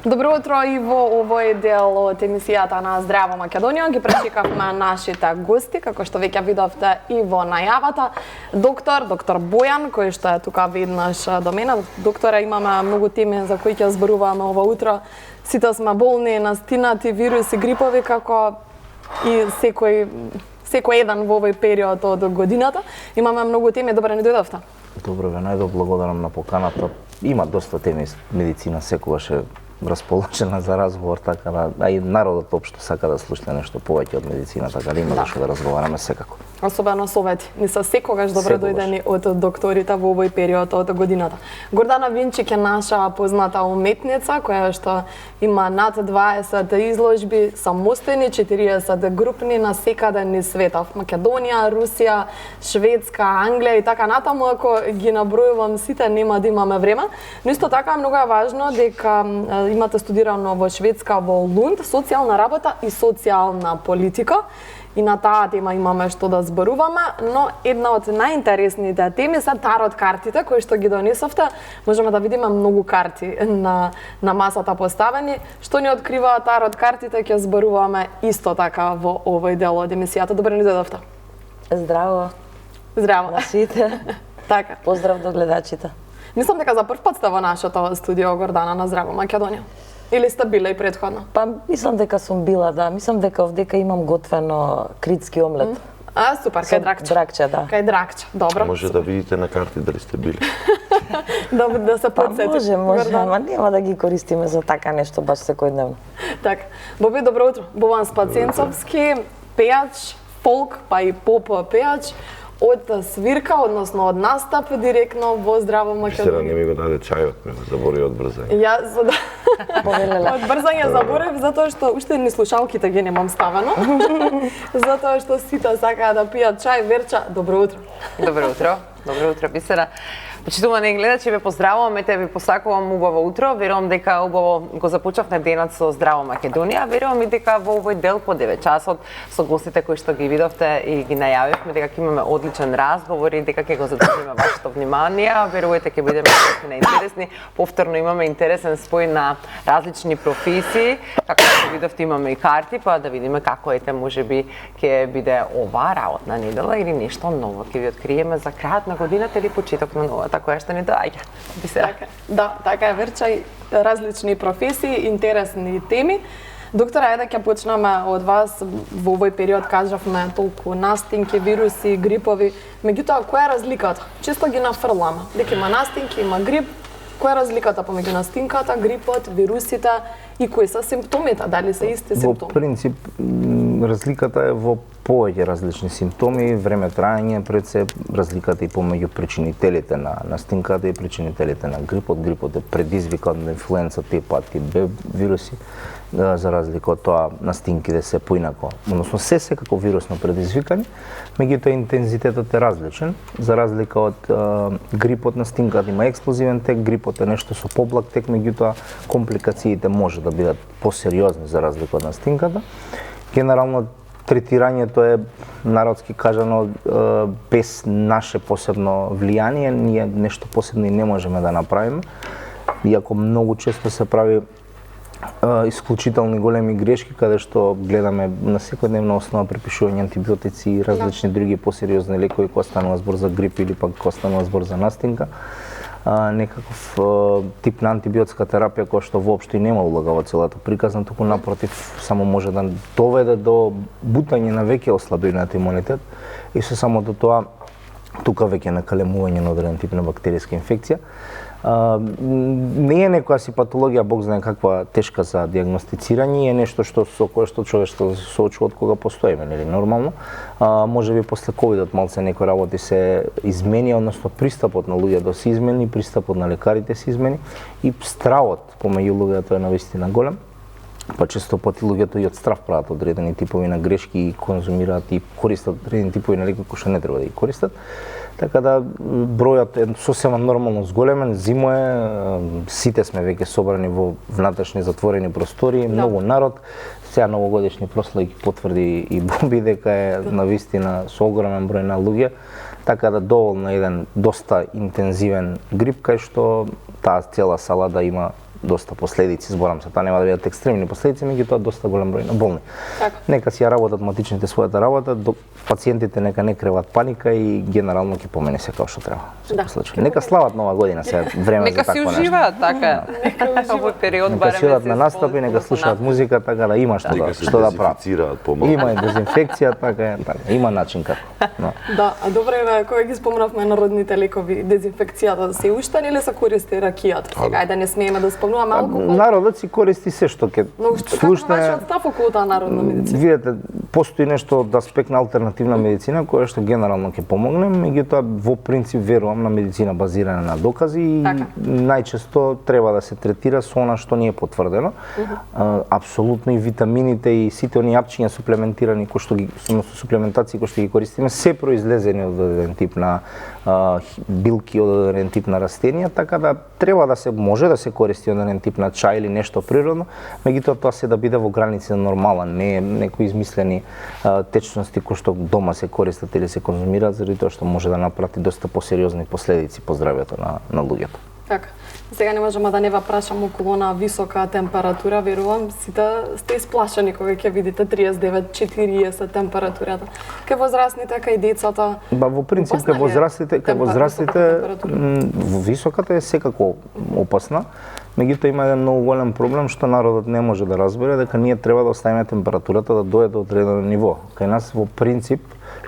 Добро утро и во овој дел од емисијата на Здраво Македонија ги пречекавме нашите гости, како што веќе видовте и во најавата. Доктор Бојан, кој што е тука веднаш до мене. Докторе, имаме многу теми за кои ќе зборуваме ова утро. Сите сме болни, настинати, вируси, грипови, како и секој еден во овој период од годината. Имаме многу теми, добре ни дојдовте. Добро ве најдов, благодарам на поканата. Има доста теми, медицина секогаш е расположена за разговор, така да, а и народот општо сака да слуша нешто повеќе од медицина, така да има зашто да разговараме секако. Особено совети. Ни се секогаш добро дојдени од докторите во овој период од годината. Гордана Винчик е наша позната уметница, која што има над 20 изложби, самостојни, 40 групни на секаде низ светот. Македонија, Русија, Шведска, Англија и така натаму, ако ги набројувам сите, нема да имаме време. Но исто така многу е важно дека имате студирано во Шведска, во Лунд, социјална работа и социјална политика. И на таа тема имаме што да зборуваме, но една од најинтересните теми се тарот картите кои што ги донесовте. Можеме да видиме многу карти на масата поставени. Што ни открива тарот картите, ќе зборуваме исто така во овој дел од емисијата. Добре ни дојдовте. Здраво. Здраво. На сите. Така. Поздрав до гледачите. Мислам дека за прв пат сте во нашето студио, Гордана, на Здраво Македонија. Или сте била и предходно? Па мислам дека сум била, да. Мислам дека овдека имам готвено критски омлет. Супер, кај Дракче. Дракче, да. Кај Дракче, добро. Може да видите на карти дали сте били. Да се подсетите. Може, ама нема да ги користиме за така нешто баш секојдневно. Така. Боби, добро утро. Бован Спаценцовски, пејач, фолк, па и поп пејач, од свирка, односно од настап директно во Здраво Македонија. Сега не ми го даде чајот, ме забори од брзање. Јас од брзање заборев затоа што уште ни слушалките ги немам ставено. Затоа што сите сакаат да пијат чај, верча. Добро утро. Добро утро. Добро утро, Бисера. Почитувани гледачи, ве поздравувам, те ви посакувам убаво утро. Верувам дека убаво го започнавме денот со Здраво Македонија. Верувам и дека во овој дел по 9 часот со гостите кои што ги видовте и ги најавивме дека ќе имаме одличен разговор и дека ќе го задржиме вашето внимание. Верувате ќе бидеме интересни. Повторно имаме интересен спој на различни професии. Како што видовте имаме и карти, па да видиме како можеби ќе биде ова работна недела или нешто ново ќе ви откриеме за крајот на годината или почеток на новата која што ни доаѓа. Да, така е, верчај, различни професии, интересни теми. Доктора, ајде ќе почнеме од вас. Во овој период кажавме толку настинки, вируси, грипови. Меѓутоа, која е разликата? Често ги нафрламе. Дека има настинки, има грип. Која е разликата помеѓу настинката, грипот, вирусите и кои се симптомите? Дали се исти симптоми? Во принцип, разликата е во повеќе различни симптоми, време траење, пред се разликата и помеѓу причинителите на настинката и причинителите на грипот. Грипот е предизвикан од инфлуенца, хепатит Б вируси, за разлика од тоа настинките се поинако, односно се како вирусно предизвикани, меѓутоа интензитетот е различен. За разлика од грипот, настинката има експлозивен тек, грипот е нешто со поблаг тек, меѓутоа компликациите може да бидат посериозни за разлика од настинката. Генерално третирањето е, народски кажано, без наше посебно влијание, ние нешто посебно и не можеме да направиме, иако многу често се прави исклучителни големи грешки, каде што гледаме на секојдневна основа препишување антибиотици и различни други посериозни лекови кога станува збор за грип или пак кога станува збор за настинка. Некаков тип на антибиотска терапија која што воопшто и нема улога во целата приказна, туку напротив само може да доведе до бутање на веќе ослабениот имунитет и со само до тоа тука веќе накалемување на одреден тип на бактеријска инфекција. Не е некоја си патологија, Бог знае каква тешка за диагностицирање, е нешто со кое што човештво се соочува од кога постоиме, нели нормално. Може би после ковидот малце некои работи се измени, односно пристапот на луѓето се измени, пристапот на лекарите се измени и стравот помеѓу луѓето е навистина голем. Па често пати луѓето и од страв прават одредени типови на грешки и конзумираат и користат одредени типови на лекови кои што не треба да ги користат. Така да бројот е сосема нормално зголемен, зимо е, сите сме веќе собрани во внатрешни затворени простори, многу народ. Сега новогодишни прослави ги потврди и Боби дека е навистина со огромен број на луѓе, така да доволно еден доста интензивен грип кај што таа цела сала да има доста последици, зборам се, тоа нема да бидат екстремни последици, меѓутоа доста голем број на болни. Така. Нека си ја работат матичните својата работа, пациентите нека не креват паника и генерално ќе помене се како што треба. Нека слават нова година, сега време за такво нешто. Нека си уживаат така. Овој период барем нека си одат на настапи, нека слушаат музика, така да има што да прават. Има и дезинфекција, така, има начин како. Да, а добре, кога ги спомнавме народните лекови, дезинфекцијата се уште или се користи ракијата? Сега да не смееме да спомнуваме алкохол. Народот си користи се што ќе слушне. Како вашиот став околу таа народна медицина? Видете, постои нешто од аспект на алтернативна медицина која што генерално ќе помогне, меѓутоа во принцип верувам на медицина базирана на докази и најчесто треба да се третира со она што не е потврдено. Апсолутно и витамините и сите оние апчиња суплементирани кои што ги суплементации кои што ги користиме се произлезени од еден тип на билки, од еден тип на растенија, така да треба да се може да се користи од еден тип на чај или нешто природно, меѓутоа тоа се да биде во граници на нормален, не некои измислени течности кои што дома се користат или се конзумираат, заради тоа што може да напрати доста посериозни последици по здравјето на луѓето. Така. Сега не можеме да не ве прашам околу на висока температура, верувам сите сте исплашени кога ќе видите 39-40 температурата. Кај возрастните, кај децата? Во принцип кај возрастните високата е секако опасна. Меѓутоа има еден многу голем проблем што народот не може да разбере, дека ние треба да оставиме температурата да дојде до одредено ниво. Кај нас во принцип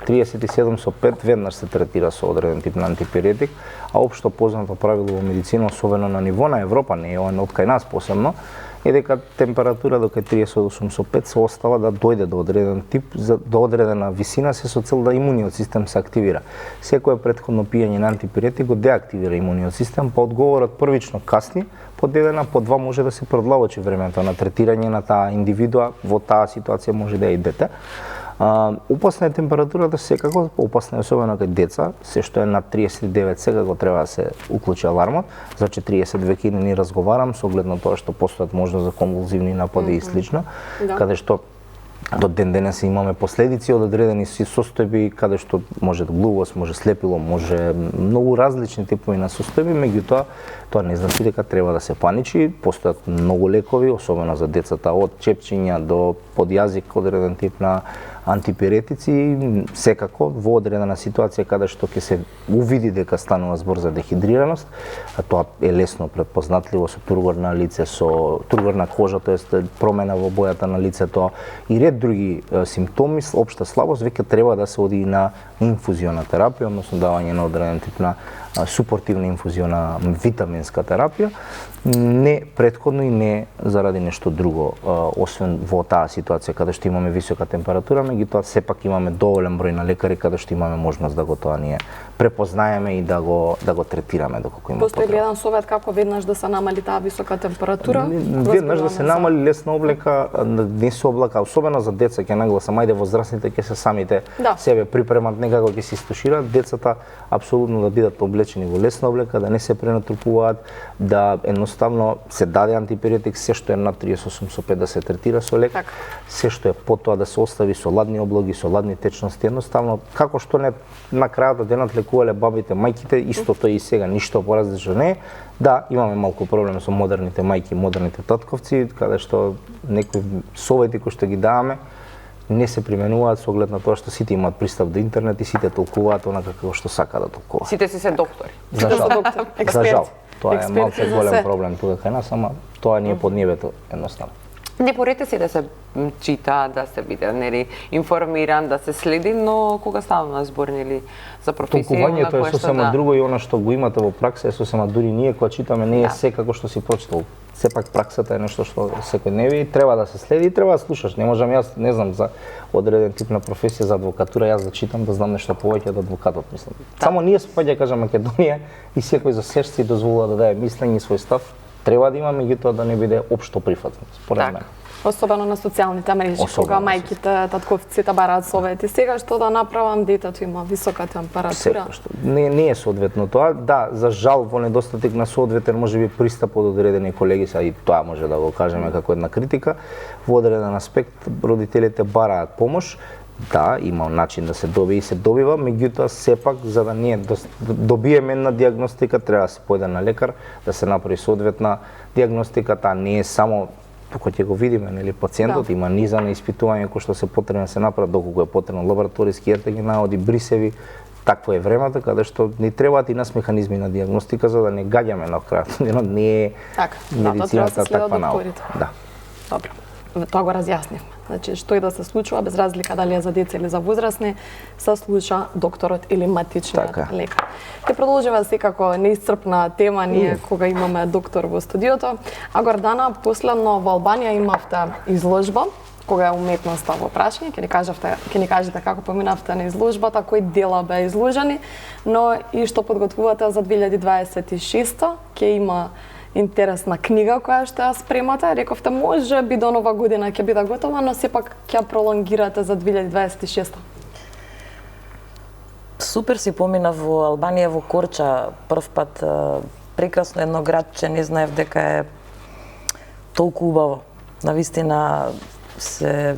37,5 веднаш се третира со одреден тип на антипиретик, а општо познато правило во медицина, особено на ниво на Европа, не е од кај нас посебно, е дека температура до кај 38,5 се остава да дојде до одреден тип, до одредена висина, се со цел да имуниот систем се активира. Секое претходно пиење на антипиретик го деактивира имуниот систем, па одговорот првично касни, по дедена, по два може да се продлабочи времето на третирање на таа индивидуа, во таа ситуација може да е и дете. Опасна е температурата секако, опасна е особено кај деца, се што е над 39 секако треба да се уклучи алармот, за 40 веќе не ни разговарам со оглед на тоа што постојат можност за конвулзивни напади и слично, каде што до ден денес имаме последици од одредени состојби каде што може глувост, може слепило, може многу различни типови на состојби, меѓутоа тоа не значи дека треба да се паничи, постојат многу лекови, особено за децата, од чепчиња до подјазик, одреден тип на антипиретици, секако во одредена ситуација каде што ќе се увиди дека станува збор за дехидрираност, а тоа е лесно препознатливо со тургор на лице, со тургор на кожа, тоест промена во бојата на лицето и ред други симптоми, општа слабост, веќе треба да се оди на инфузиона терапија, односно давање на одреден тип на супортивна инфузиона витаминска терапија, не претходно и не заради нешто друго, освен во таа ситуација каде што имаме висока температура, меѓутоа сепак имаме доволен број на лекари каде што имаме можност да го тоа ние препознаеме и да го третираме доколку има потреба. Постои еден совет како веднаш да се намали таа висока температура? Веднаш да се намали, лесна облека, не се облака, особено за деца ќе нагласам, ајде возрастните ќе се самите себе припремат некако ќе се истушираат, децата апсолутно да бидат облечени во лесна облека, да не се пренатрупуваат, да едноставно се даде антипиретик, се што е над 38,5 да се третира со лек, се што е потоа да се остави со ладни облоги, со ладни течности, едноставно како што не на крајот на денот лекувале бабите, мајките, истото и сега, ништо поразлично не е. Да, имаме малку проблем со модерните мајки, модерните татковци, каде што некои совети кои што ги даваме не се применуваат со оглед на тоа што сите имаат пристап до интернет и сите толкуваат онака како што сака да толкуваат. Сите си се доктори. За жал. Тоа е малку голем проблем тука кај нас, ама тоа ни е под небето едноставно. Не порете си да се чита, да се биде нели информиран, да се следи, но кога ставаме збор нели за професија, толкувањето е сосема друго и она што го имате во пракса е сосема дури ние кога читаме не е се како што си прочитал. Сепак праксата е нешто што секојдневно треба да се следи и треба да слушаш. Не можам јас, не знам за одреден тип на професија за адвокатура, јас да читам да знам нешто повеќе од адвокатот, мислам. Само ние спаѓа кажа Македонија и секој за себе си дозволува да даде мислење и свој став. Треба да има, меѓутоа да не биде општо прифатен, според мене. Особено на социјалните мрежи, кога мајките, татковците бараат совети. Сега што да направам, детето има висока температура. Не е соодветно тоа. Да, за жал во недостаток на соодветен можеби пристап од одредени колеги, са и тоа може да го кажеме како една критика. Во одреден аспект родителите бараат помош. да, има начин да се добие и се добива, меѓутоа сепак за да ние добиеме една диагностика треба да се појде на лекар, да се направи соодветна диагностика, таа не е само кога ќе го видиме, нели, пациентот има низа на испитувања кои што се потребни да се направат, доколку е потребно лабораториски РТГ наоди, брисеви, такво е времето каде што ни требаат и нас механизми на диагностика за да не гаѓаме на крајот. Не е медицината таква наука. Да. Добро. Тоа го разјаснивме. Значи, што и да се случува, без разлика дали е за деца или за возрастни, се слуша докторот или матичниот лекар. Ќе продолжиме секако неисцрпна тема ние кога имаме доктор во студиото. А Гордана, последно во Албанија имавте изложба, кога е уметноста во прашање, ќе ни кажете како поминавте на изложбата, кои дела беа изложени, но и што подготвувате за 2026 ќе има интересна книга која што ја спремате. Рековте, може би до нова година ќе биде готова, но сепак ќе ја пролонгирате за 2026. Супер си поминав во Албанија, во Корча, прв пат. Прекрасно едно градче, не знаев дека е толку убаво. Навистина се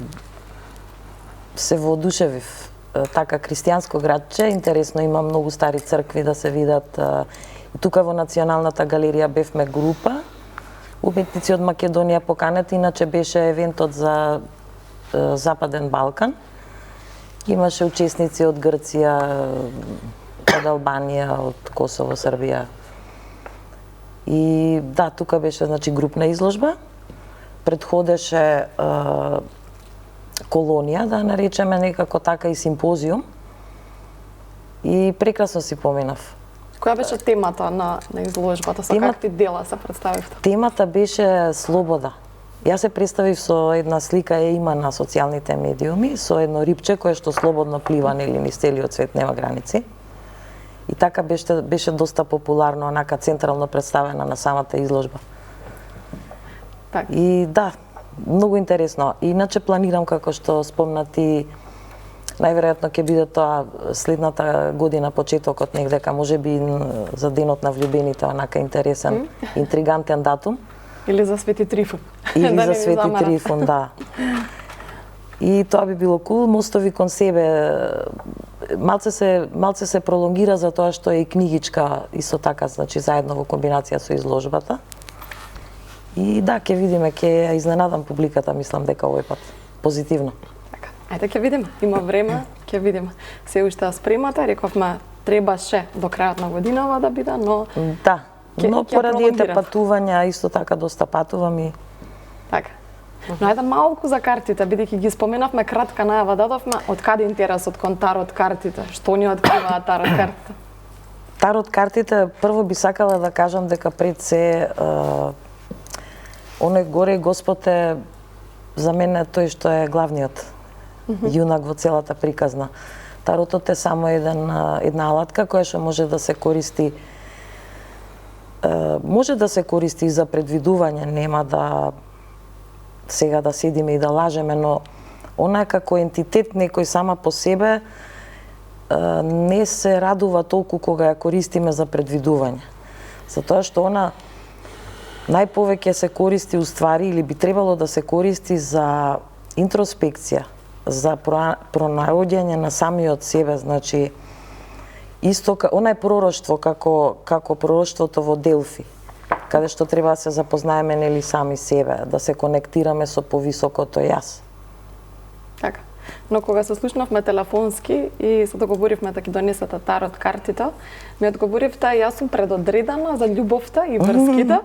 воодушевив. Така христијанско градче, интересно, има многу стари цркви да се видат. Тука во Националната галерија бевме група, уметници од Македонија поканети, иначе беше евентот за Западен Балкан. Имаше учесници од Грција, од Албанија, од Косово, Србија. И да, тука беше значи групна изложба. Предходеше колонија, да наречеме некако така, и симпозиум. И прекрасно си поминав. Која беше темата на изложбата? Со какви дела се представивте? Темата беше слобода. Јас се представив со една слика, има на социјалните медиуми, со едно рибче кое што слободно плива нели низ целиот свет, нема граници. И така беше доста популарно, онака централно представена на самата изложба. Так. И да, многу интересно. Иначе планирам, како што спомнати, најверојатно ќе биде тоа следната година, почетокот негдека, можеби за денот на влюбените, онака интересен, интригантен датум. Или за Свети Трифун. Или за Свети Трифун, да. И тоа би било кул, мостови кон себе. Малце се пролонгира за тоа што е и книгичка исто така, значи заедно во комбинација со изложбата. И да, ќе видиме, ќе ја изненадам публиката, мислам дека овој пат позитивно. Ајде ќе видиме, има време, ќе видиме. Се уште ја спремате, рековме требаше до крајот на годинава да биде, но да, но поради ете патувања исто така доста патувам и така. Но ајде малку за картите, бидејќи ги споменавме, кратка најава дадовме, од каде интересот кон тарот картите? Што ни откриваат тарот картите? Тарот картите, прво би сакала да кажам дека пред се оној горе Господ е за мене тој што е главниот јунак во целата приказна. Таротот е само една алатка која што може да се користи и за предвидување, нема да сега да седиме и да лажеме, но она како ентитет некој сама по себе не се радува толку кога ја користиме за предвидување. Затоа што она најповеќе се користи уствари или би требало да се користи за интроспекција, за пронаоѓање на самиот себе, значи исто она е пророштво како пророштвото во Делфи, каде што треба да се запознаеме нели сами себе, да се конектираме со повисокото јас. Така. Но кога се слушнавме телефонски и се договоривме да ги донесете тарот картите, ми одговоривте, јас сум предодредена за љубовта и врските.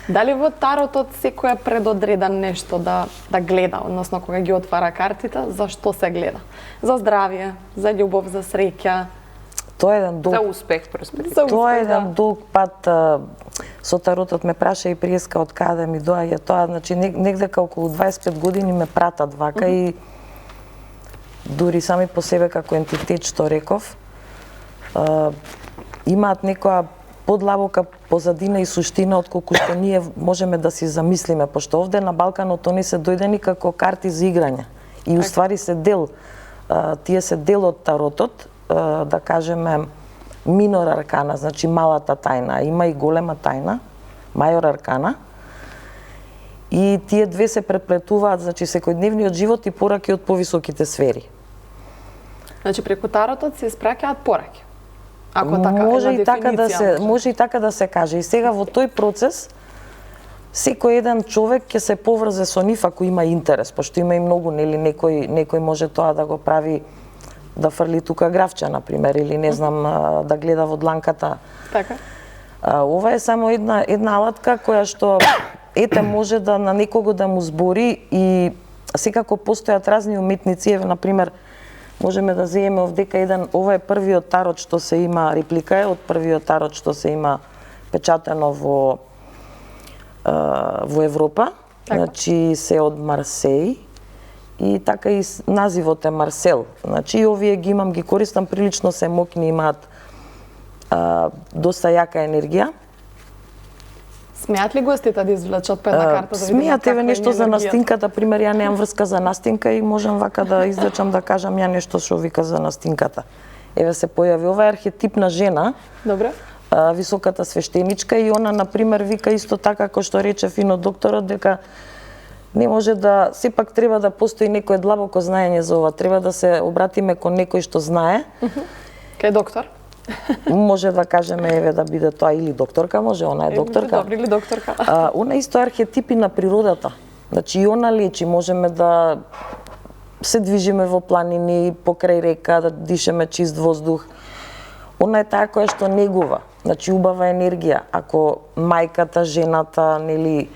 Дали во таротот секој е предодреден нешто да гледа, односно кога ги отвара картите, за што се гледа? За здравје, за љубов, за среќа? Тоа е еден долг. За успех, просперитет. Тоа е еден долг пат. Со таротот ме праша и приеска од каде ми доаѓа тоа, значи негдека околу 25 години ме пратат вака и дури сами по себе како ентитет што реков, имаат некоја подлабока позадина и суштина отколку што ние можеме да си замислиме, пошто овде на Балканот они се дојдени како карти за играње и уствари се дел, тие се дел од таротот, да кажеме минор аркана, значи малата тајна, има и голема тајна, мајор аркана. и тие две се преплетуваат, значи секојдневниот живот и пораки од повисоките сфери. Значи преку таротот се испраќаат пораки. Ако така може една и така да дефиниција се може и така да се каже. И сега во тој процес секој еден човек ќе се поврзе со нив ако има интерес, пошто има и многу, нели, некој може тоа да го прави, да фрли тука графче, например, или не знам, да гледа во дланката. Така. Ова е само една алатка која што ете може да на некого да му збори, и секако постојат разни уметници, еве например можеме да земеме овдека ова е првиот тарот што се има, реплика е од првиот тарот што се има печатено во Европа, значи се од Марсеј, и така и називот е Марсел. Значи и овие ги користам, прилично се мокни, имаат доста јака енергија. Смеат ли гостите да извлечат по една карта да видиме Смеат, еве нешто за енергијата? настинката, пример, ја немам врска за настинка и можам вака да извлечам да кажам ја нешто што вика за настинката. Еве се појави, ова е архетипна жена. Добре. Високата свештеничка, и она например вика исто така кој што рече фино докторот, дека не може да, сепак треба да постои некое длабоко знаење за ова, треба да се обратиме кон некој што знае. Кај доктор? Може да кажеме еве да биде тоа или докторка, може она е докторка. Добри ли докторка? Она исто архетипи на природата. Значи и она лечи, можеме да се движиме во планини, покрај река, да дишеме чист воздух. Она е таа која што негува, значи убава енергија. Ако мајката, жената, нели,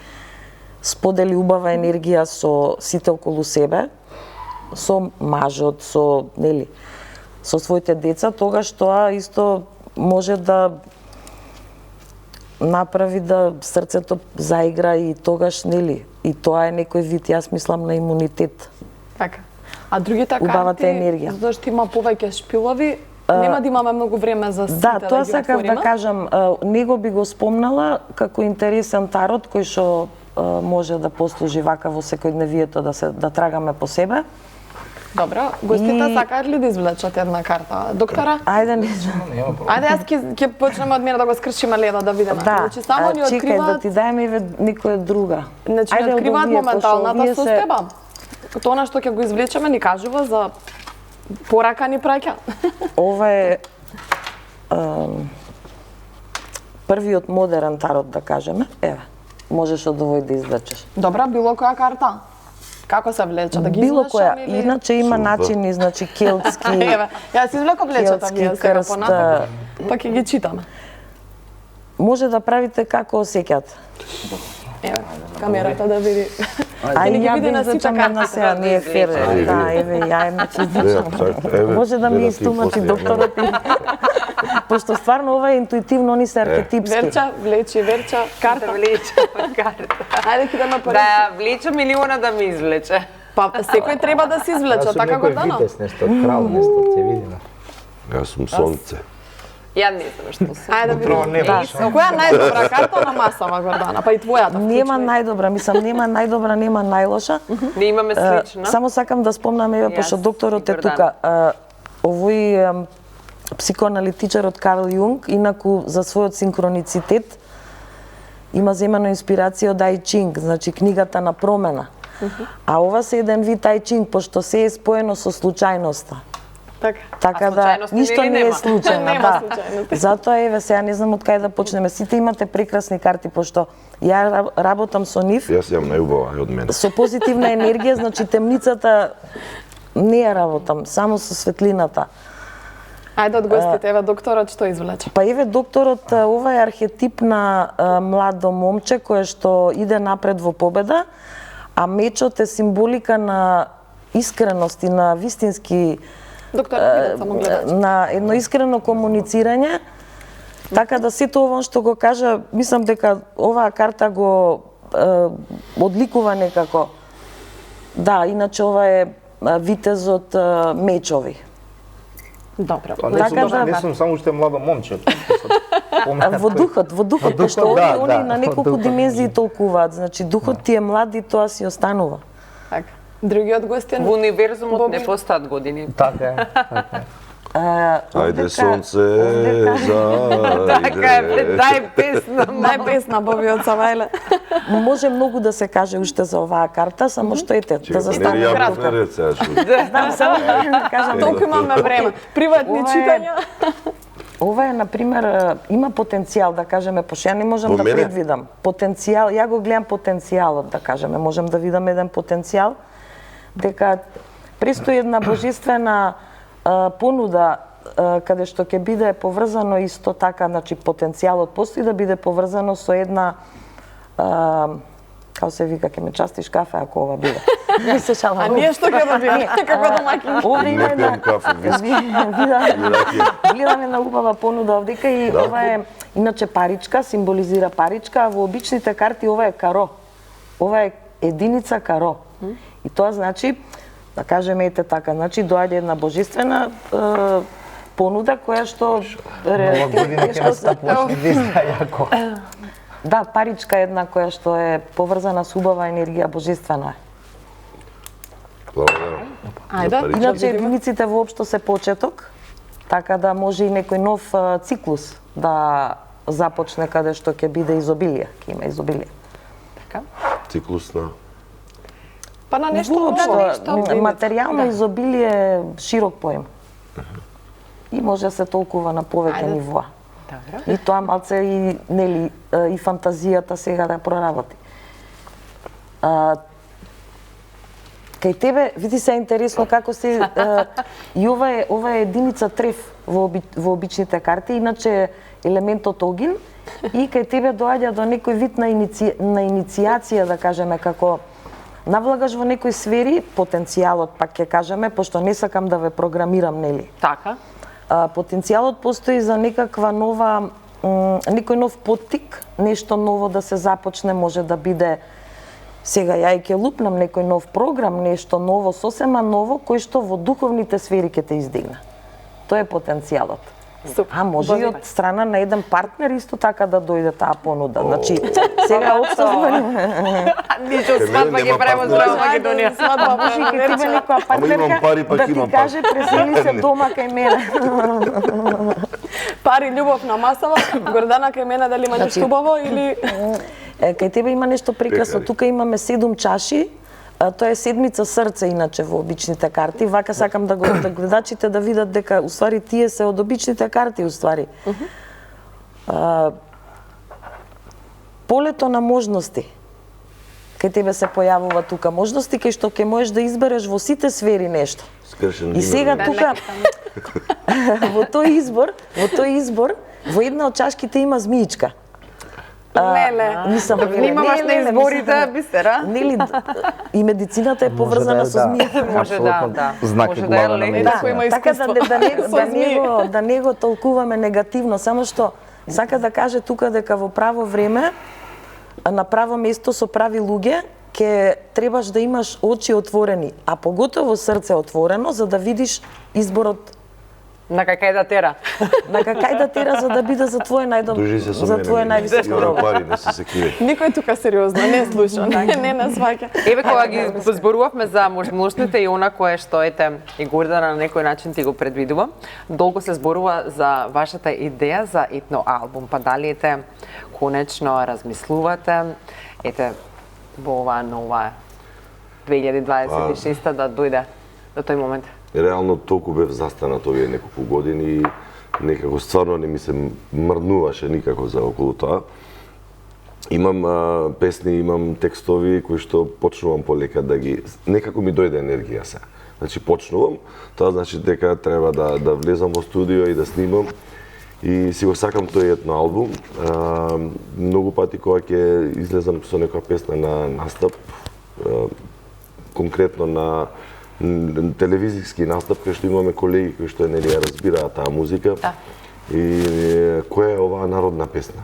сподели убава енергија со сите околу себе, со мажот, со, нели, со своите деца, тогаш тоа исто може да направи да срцето заигра, и тогаш, нели, и тоа е некој вид, јас мислам, на имунитет. Така. А другите Убавата карти, енергија. зашто има повеќе шпилови, нема да имаме многу време за сите Да, тоа ги сакав да отвориме. кажам, него би го спомнала како интересен тарот кој што може да послужи вака во секојдневието, да трагаме по себе. Добро, гостите И- сакаат ли да извлечат една карта? Доктора, Ајде, не знам. ајде јас ќе почнеме од мене да го скршиме леда да видиме. Да, Значи само ни чекај да откриваат, ти дајме еве некоја друга. значи ни Ајде, од откриваат овие, пошто моменталната овие се- состојба. Тоа што ќе го извлечеме ни кажува за порака ни праќа. Ова е првиот модерен тарот, да кажеме. Еве, можеш од овој да извлечеш. Добра, било која карта? Како се влече? Да ги Било извлечам која, или... иначе има Супер. начини, значи келтски, Еве, јас извлеков влечата келтски вие сега крст. понатаму, па ќе ги читаме. Може да правите како осеќате. Еве, камерата да види. А Ќе и ни ги ја види на сите извлечам една карти. сега, не е фер. Ајде, Да, види. еве, ја една ќе Еве, извлечам. еве, Може да ми гледа ти истумачи после, докторот и... Пошто стварно ова е интуитивно, они се архетипски. Верча, влечи, Верча, карта. Да влече карта. Ајде ќе да Да ја влечем или она да ми извлече? Па секој треба да се извлече, така Гордана? Витес, нешто од крал, нешто ќе видиме. Јас сум сонце. Ја не знам што сум. Ајде да Управо видиме. не Да. беше. Која е најдобра карта на масава, Гордана? Па и твојата. Нема вклучувај. најдобра, мислам, нема најдобра, нема најлоша. Не имаме слична. Само сакам да спомнам, еве, Јас пошто докторот е и Гордана. тука. Овој психоаналитичарот Карл Јунг, инаку за својот синхроницитет, има земено инспирација од Ај Чинг, значи книгата на промена. А ова се еден вид Ај Чинг, пошто се е споено со случајноста. Така. Така А да, случајности ништо нели не е нема? случајно, Нема да. случајности. Затоа еве сега не знам од кај да почнеме. Сите имате прекрасни карти, пошто ја работам со нив Јас имам најубава од мене. со позитивна енергија, значи темницата не ја работам, само со светлината. Ајде од гостите, еве докторот што извлече. Па еве докторот, ова е архетип на младо момче кое што иде напред во победа, а мечот е символика на искреност и на вистински Доктор, видат само гледач. на едно искрено комуницирање, така да сето ова што го кажа, мислам дека оваа карта го одликува некако. Да, иначе ова е витезот мечови. Добро. Па Така не сум, да. не сум само уште младо момче. Во духот, пошто духот, да, они да, на во неколку духот. димензии толкуваат. Значи духот ти е млад и тоа си останува. Така. Другиот гостин. Во универзумот не постојат години. Така е. Ајде сонце, Така е, дај песна. Најпесна Боби од Савајле. Може многу да се каже уште за оваа карта, само што ете, да застане кратко. Знам само да кажам. Толку имаме време. Приватни читања. Ова е, например, има потенцијал, да кажеме, пошто ја не можам да предвидам. Потенцијал, ја го гледам потенцијалот, да кажеме, можам да видам еден потенцијал, дека престои една божествена понуда каде што ќе биде поврзано исто така, значи потенцијалот постои да биде поврзано со една како се вика, ќе ме частиш кафе ако ова биде. Не се шалам. А ние што ќе добиме како домаќини? Овде има една гледаме на убава понуда овдека и ова е иначе паричка, символизира паричка, а во обичните карти ова е каро. Ова е единица каро. И тоа значи, да кажеме ете така, значи доаѓа една божествена понуда која што Нова година ќе нас почне веста јако. Да, паричка е една која што е поврзана со убава енергија божествена. Ајде. Иначе единиците воопшто се почеток, така да може и некој нов циклус да започне каде што ќе биде изобилие, ќе има изобилие. Така. Циклус на Па на нешто Воопшто, материјално изобилие е широк поем. И може да се толкува на повеќе нивоа. И тоа малце и нели и фантазијата сега да проработи. Кај тебе види се интересно како се и ова е единица треф во обичните карти, иначе елементот огин и кај тебе доаѓа до некој вид на иницијација, да кажеме, како навлагаш во некои сфери, потенцијалот пак ќе кажеме, пошто не сакам да ве програмирам, нели? Така. Потенцијалот постои за некаква нова, некој нов поттик, нешто ново да се започне, може да биде сега ја и ќе лупнам некој нов програм, нешто ново, сосема ново, кој што во духовните сфери ќе те издигне. Тоа е потенцијалот. А може и од страна на еден партнер исто така да дојде таа понуда. Значи, сега отсозвани. Ништо свадба ги правиме здраво Македонија. Свадба може и ќе тебе некоја партнерка да ти каже пресели се дома кај мене. Пари, љубов на масава, Гордана кај мене дали има нешто убаво или кај тебе има нешто прекрасно. Тука имаме 7 чаши. Тоа е седмица срце иначе во обичните карти. Вака сакам да гледачите да видат дека уствари тие се од обичните карти уствари. Полето на можности. Кај тебе се појавува тука можности кај што ќе можеш да избереш во сите сфери нешто. И сега тука во тој избор во една од чашките има змиичка. Внимаваш на изборите, Бисера. Нели и медицината е поврзана со змијата. Може да. Знаки глава на медицина. Така да не го толкуваме негативно, само што сака да каже тука дека во право време, на право место со прави луѓе, ќе требаш да имаш очи отворени, а поготово срце отворено за да видиш изборот на какај да тера. На какај да тера за да биде за твој највисоко добро. Пари не се криви. Никој тука сериозно не слуша, не нас сваќа. Еве кога ги зборувавме за можностите и она кое што ете и Гордана на некој начин ти го предвидува, долго се зборува за вашата идеја за етно албум, па дали ете конечно размислувате во оваа нова 2026 да дојде до тој момент? Реално толку бев застанат овие неколку години и некако стварно не ми се мрнуваше никако за околу тоа. Имам песни, имам текстови кои што почнувам полека да ги некако ми дојде енергија се. Значи почнувам, тоа значи дека треба да влезам во студио и да снимам. И си го сакам тој етно албум. Многу пати кога ќе излезам со некоја песна на настап, конкретно на телевизиски настап, кај што имаме колеги кои што нели ја разбираат таа музика. И која е оваа народна песна?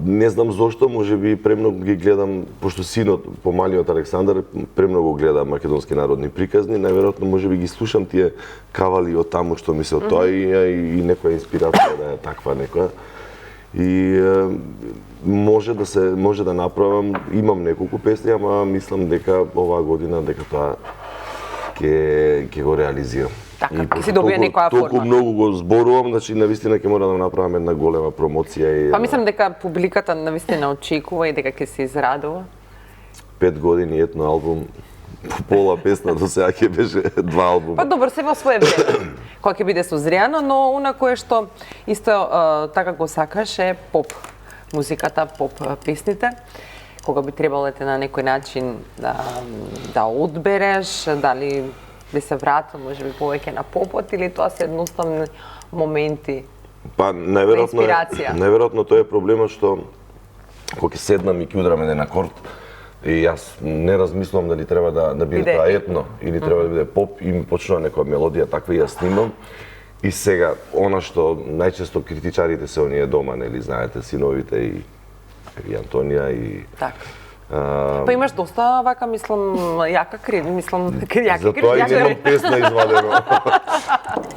Не знам зошто, можеби премногу ги гледам, пошто синот, помалиот Александар, премногу гледа македонски народни приказни, најверојатно можеби ги слушам тие кавали од таму што ми се од тоа и некоја инспирација да е таква некоја. И може да направам, имам неколку песни, ама мислам дека оваа година дека тоа ќе го реализирам. Така, ќе си добие некоја форма. Толку многу го зборувам, значи навистина ќе мора да направам една голема промоција и Па мислам дека публиката навистина очекува и дека ќе се израдува. 5 години етно албум, пола песна до сега ќе беше 2 албума. Па добро, се во свое време. Кога ќе биде созряно, но онако е што исто така го сакаш е поп музиката, поп песните. Кога би требало на некој начин да одбереш, дали би се вратил можеби повеќе на попот или тоа се едноставни моменти? Па најверојатно тоа е проблемот што кога ќе седнам и ќе удрам еден акорд и јас не размислувам дали треба да биде тоа етно или треба да биде поп и ми почнува некоја мелодија таква и ја снимам. И сега она што најчесто критичарите се оние дома, нели знаете, синовите и Антонија и така. Па имаш доста вака, мислам, јака креди, мислам, јака креди. Затоа и немам песна извадено.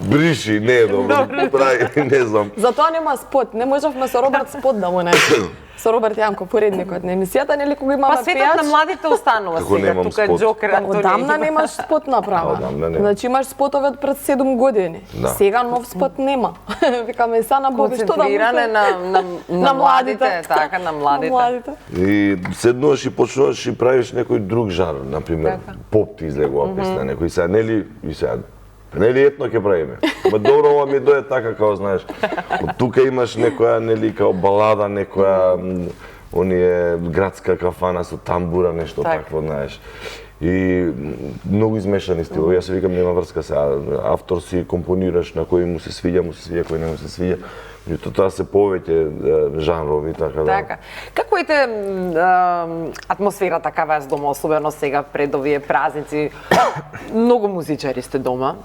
Бриши, не е добро, прави, не знам. Затоа нема спот, не можевме со Роберт спот да му најдеме. Со Роберт Јанков, поредникот на емисијата, нели кога имаме пејач? Па светот на младите останува Како сега, тука е Джокер Антони. Одамна немаш спот направен. Значи имаш спотове од пред 7 години. Сега нов спот нема. Викаме Сана Боби, што да му на младите, така, на младите. И седнуваш и почнуваш и правиш некој друг жар, например, поп ти излегува песна, некој сега нели етно ќе правиме. Ма добро, ова ми дое така, као знаеш. Од тука имаш некоја, нели, као балада, некоја оние градска кафана со тамбура, нешто такво, знаеш. И многу измешани стилови. Јас се викам нема врска сега. Автор си компонираш на кој му се свиѓа, кој не му се свиѓа. Меѓутоа тоа се повеќе жанрови, така да. Така. Како ете атмосферата кај вас дома, особено сега пред овие празници? Многу музичари сте дома.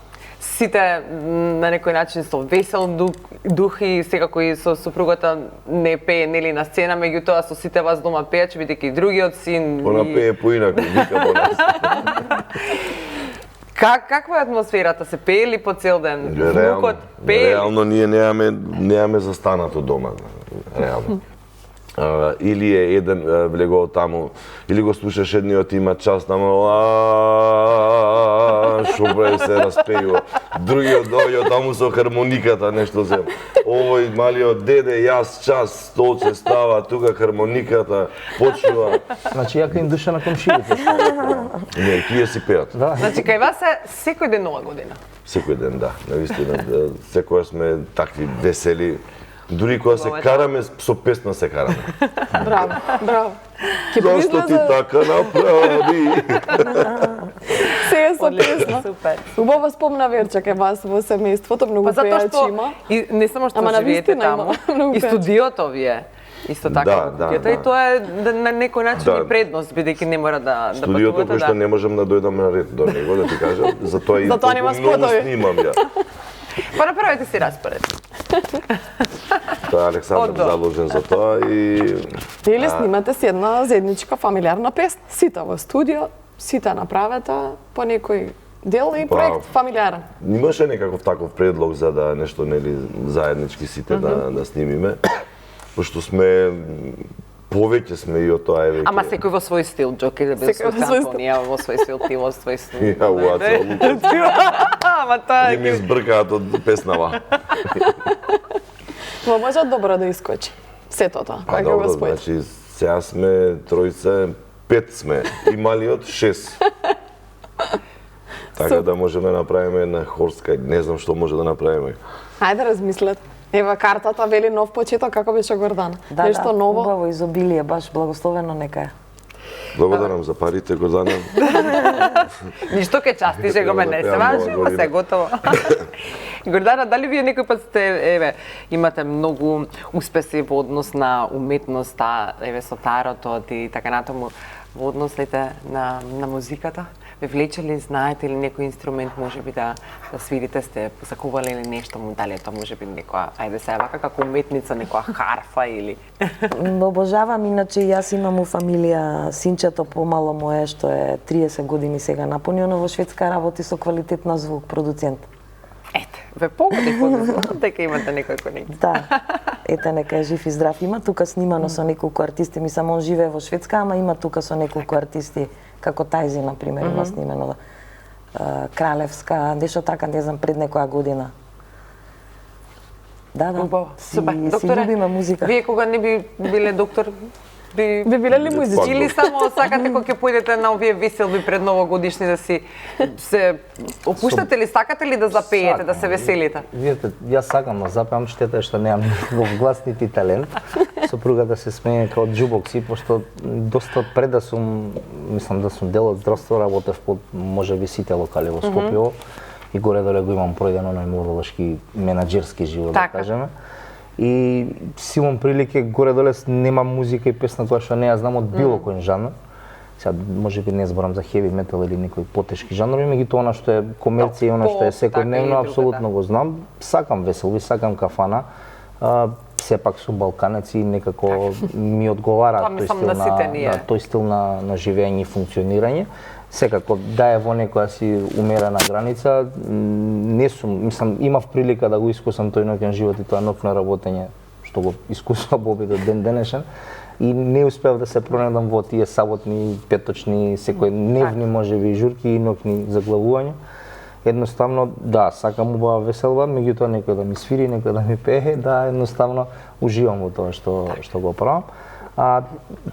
Сите на некој начин со весел дух и секако и со супругата не пее нели на сцена, меѓутоа со сите вас дома пееш, бидејќи другиот син Она пее поинаку, вика по нас. Каква е атмосферата? Се пее ли по цел ден? Внукот пее? Реално ние немаме застанато дома, реално. Или е еден влегол таму, или го слушаш едниот има час таму, шо се распејува. Другиот дојде таму со хармониката, нешто се. Овој малиот деде, јас час, столче става, тука хармониката почнува. Значи јака им душа на комшиите. Не, тие си пеат. Значи кај вас е секој ден нова година? Секој ден, да. Навистина, секоја сме такви весели. Дури кога се караме, со песна се караме. Браво, браво. Зашто ти така направи? Се е со песна. Убава спомна Верче кај вас во семејството, многу пејачи има. И не само што живеете таму, и студиото ви е. Исто така, и тоа е на некој начин и предност, бидејќи не мора да патувате. Студиото кој што не можам да дојдам на ред до него, да ти кажам, затоа и многу снимам ја. Па направете си распоред. Тоа е Александар заложен за тоа и... Или снимате си една заедничка фамилиарна песна. Сите во студио, сите направете по некој дел и проект фамилиарен. Имаше некаков таков предлог за да нешто нели заеднички сите да снимиме. Пошто сме повеќе сме и од тоа е веќе. Ама секој во свој стил, Джоки да биде со Антонија во свој стил, ти во свој стил. Ја уаца. Ама тоа е. Не ми збркаат од песнава. Ма може добро да искочи. Сето тоа, кога ќе го споите. Значи, сега сме тројца, 5 сме, и малиот 6. Така да можеме да направиме една хорска, не знам што може да направиме. Ајде размислете. Ева картата вели нов почеток, како беше Гордана. Нешто ново. Убаво изобилие, баш благословено нека е. Благодарам за парите, Гордана. Ништо ке части, че го ме не се важи, ама се готово. Гордана, дали вие некој пат сте, имате многу успеси во однос на уметноста, со таротот и така натаму, во односите на музиката? Ве влечели, знаете ли некој инструмент, може би да свирите, сте посакували или нешто, дали е тоа може би некоја, ајде се вака како уметница, некоја харфа или... Обожавам, иначе јас имам у фамилија синчето помало мое, што е 30 години сега напунено во Шведска, работи со квалитетна звук продуцент. Ете, ве погоди дека имате некој конекција. Да, ете нека е жив и здрав. Има тука снимано со неколку артисти, мислам он живее во Шведска, ама има тука со неколку артисти, како Тајзи, например, има снимено. Кралевска, нешто така, не знам, пред некоја година. Да. Убаво. Супер. Си Докторе, љубиме музика. вие кога не би биле доктор, Би биле ли музички? или само сакате кога ќе појдете на овие веселби пред новогодишни да си се опуштате ли, сакате ли да запеете, да се веселите? Видете, јас сакам да запеам, штета е што немам никаков глас нити талент. Сопругата се смее као џубокси, пошто доста пред да сум, мислам да сум дел од здравство, работев под можеби сите локали во Скопје и горе-доле го имам пројдено на младолошки менаџерски живот, да кажеме. И си имам прилike, горе-доле немам музика и песна која што не ја знам од било кој жанр. Сега, можеби не зборам за heavy metal или некои потешки жанрови, меѓутоа она што е комерција и она што е секојдневно, апсолутно го знам. Сакам веселби, сакам кафана. Сепак сум балканец и некако ми одговара тој стил на живење и функционирање. Секако да е во некоја си умерена граница, не сум, мислам, имав прилика да го искусам тој ноќен живот и тоа ноќно работење, што го искусува Боби до ден денешен, и не успеав да се пронедам во тие саботни, петочни, секојдневни можеби журки и ноќни заглавувања. Едноставно, да, сакам убава веселба, меѓутоа некој да ми свири, некој да ми пее, да, едноставно уживам во тоа што го правам.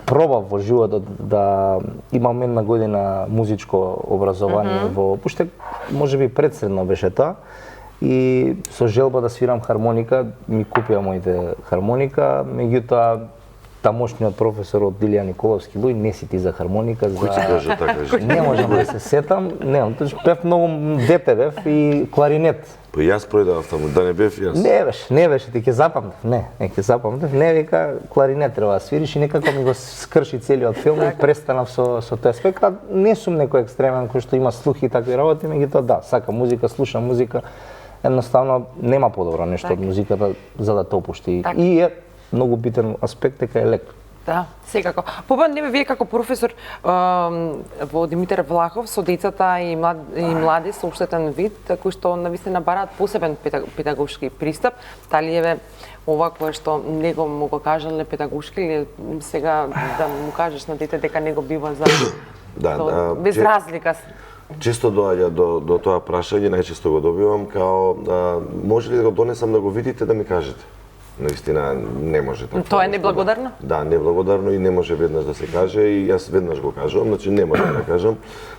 Пробав во животот да имам една година музичко образование во, пуште можеби предсредно беше тоа, и со желба да свирам хармоника, ми купија моите хармоника, меѓутоа тамошниот професор од Илија Николовски Луј не си ти за хармоника, за... Кој ти кажа така? Не можам да се сетам, не, пев многу дете бев и кларинет. Па јас пројдав таму, да не бев јас. Не беше, ти ќе запамтев, не ќе запамтев, не вика кларинет треба да свириш и некако ми го скрши целиот филм и престанав со тој аспект. Не сум некој екстремен кој што има слух и такви работи, меѓутоа да, сакам музика, слушам музика, едноставно нема подобро нешто од музиката за да те опушти. И е многу битен аспект дека е лек. Да, секако. Побар небе вие како професор во Димитар Влахов со децата и млади со уштетен вид, кои што навистина бараат посебен педагошки пристап, дали еве ова кое што него му го кажале педагошки или сега да му кажеш на дете дека него бива за без разлика. Често доаѓа до тоа прашање, најчесто го добивам као може ли да го донесам да го видите да ми кажете. Наистина не може така. Тоа е неблагодарно? Да, неблагодарно и не може веднаш да се каже и јас веднаш го кажувам, значи не може да кажам.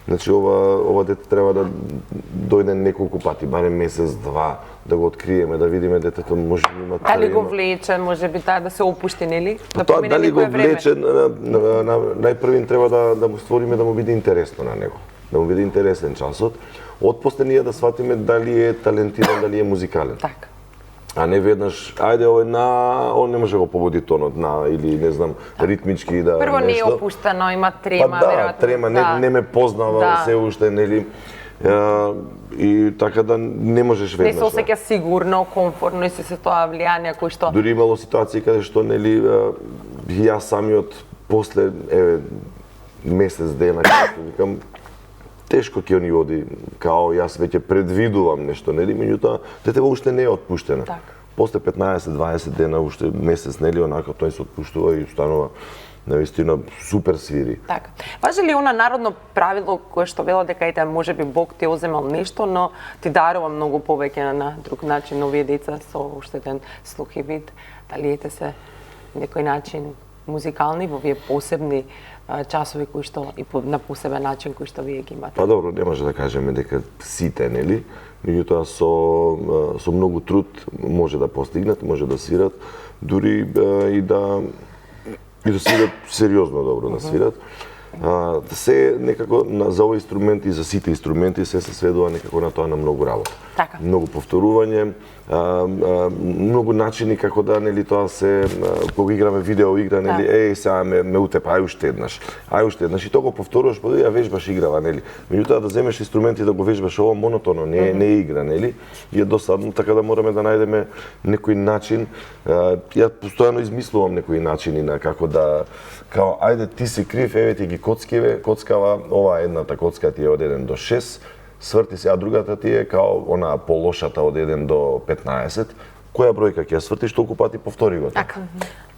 Значи ова дете треба да дојде неколку пати, барем месец, два, да го откриеме, да видиме детето може да има дали го влече, можеби да се опушти, нели? Да тоа дали го влече, најпрвин треба да му створиме да му биде интересно на него, да му биде интересен часот. Отпосле ние да сватиме дали е талентиран, дали е музикален. Така. А не веднаш, ајде он не може да го пободи тонот на или не знам ритмички да прво нешто. Не е опуштено, има трема, па, веројатно. Трема, не ме познава се уште, нели? И така да не можеш веднаш. Не се осеќа сигурно, комфортно и се тоа влијание кои што дури имало ситуации каде што нели јас самиот после месец дена викам тешко ќе ни оди, као јас веќе предвидувам нешто, нели, меѓутоа детето уште не е отпуштено. После 15-20 дена, уште месец, нели, онака тој се отпуштува и станува навистина супер свири. Така. Важи ли она народно правило кое што вела дека ете можеби Бог ти оземал нешто, но ти дарува многу повеќе на друг начин овие деца со уштетен слух и вид, дали ете се некој начин музикални во овие посебни часови кои што и на посебен начин кои што вие ги имате? Па добро, не може да кажеме дека сите, нели? Меѓутоа со многу труд може да постигнат, може да свират, дури и да свират сериозно добро да свират. Се некако за овој инструмент и за сите инструменти се сведува некако на тоа на многу работа. Така. Многу повторување, многу начини како да, нели, тоа се кога играме видео игра, нели, сега ме утепа, ај уште еднаш. И тоа го повторуваш, па ја вежбаш играва, нели. Меѓутоа да земеш инструменти да го вежбаш ова монотоно, не е игра, нели. И е досадно, така да мораме да најдеме некој начин. Ја постојано измислувам некои начини на како да као ајде ти си крив, еве ти ги коцкава, ова едната коцка ти е од 1 до 6, сврти се, а другата ти е као она полошата од 1 до 15. Која бројка ќе ја свртиш, толку пати повтори го. Така.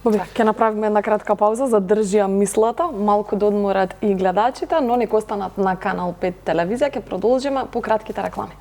Ќе направиме една кратка пауза за држи ја мислата, малку да одморат и гледачите, но нека останат на Канал 5 телевизија, ќе продолжиме по кратките реклами.